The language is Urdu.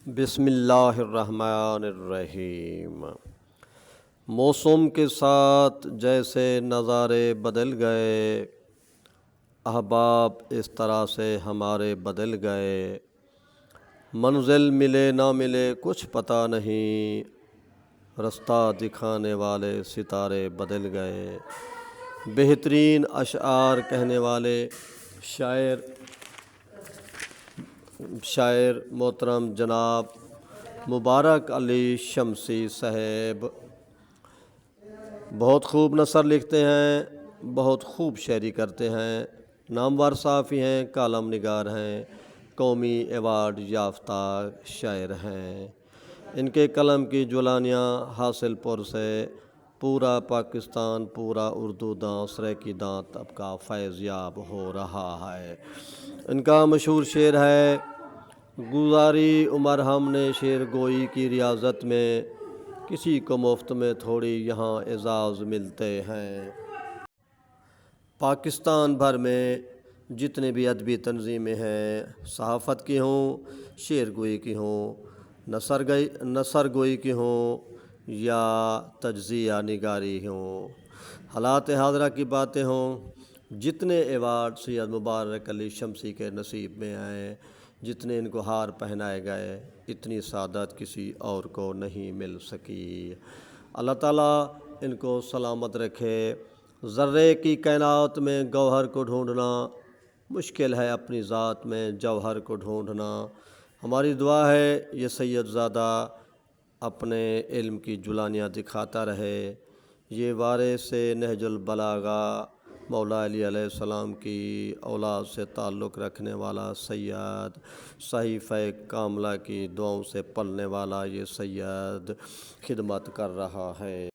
بسم اللہ الرحمن الرحیم۔ موسم کے ساتھ جیسے نظارے بدل گئے، احباب اس طرح سے ہمارے بدل گئے۔ منزل ملے نہ ملے کچھ پتہ نہیں، رستہ دکھانے والے ستارے بدل گئے۔ بہترین اشعار کہنے والے شاعر محترم جناب مبارک علی شمسی صاحب بہت خوب نثر لکھتے ہیں، بہت خوب شاعری کرتے ہیں، نامور صحافی ہیں، کالم نگار ہیں، قومی ایوارڈ یافتہ شاعر ہیں۔ ان کے قلم کی جولانیاں حاصل پور سے پورا پاکستان، پورا اردو داں سریکی داں طبقہ فیض یاب ہو رہا ہے۔ ان کا مشہور شعر ہے، گزاری عمر ہم نے شعر گوئی کی ریاضت میں، کسی کو مفت میں تھوڑی یہاں اعزاز ملتے ہیں۔ پاکستان بھر میں جتنے بھی ادبی تنظیمیں ہیں، صحافت کی ہوں، شعر گوئی کی ہوں، نثر گوئی کی ہوں یا تجزیہ نگاری ہوں، حالات حاضرہ کی باتیں ہوں، جتنے ایوارڈ سید مبارک علی شمسی کے نصیب میں آئے، جتنے ان کو ہار پہنائے گئے، اتنی سعادت کسی اور کو نہیں مل سکی۔ اللہ تعالیٰ ان کو سلامت رکھے۔ ذرے کی کائنات میں گوہر کو ڈھونڈنا مشکل ہے، اپنی ذات میں جوہر کو ڈھونڈنا۔ ہماری دعا ہے یہ سید زادہ اپنے علم کی جولانیاں دکھاتا رہے۔ یہ وارث نہج البلاغہ مولا علی علیہ السلام کی اولاد سے تعلق رکھنے والا سید، صحیفہ کاملہ کی دعاؤں سے پلنے والا یہ سید خدمت کر رہا ہے۔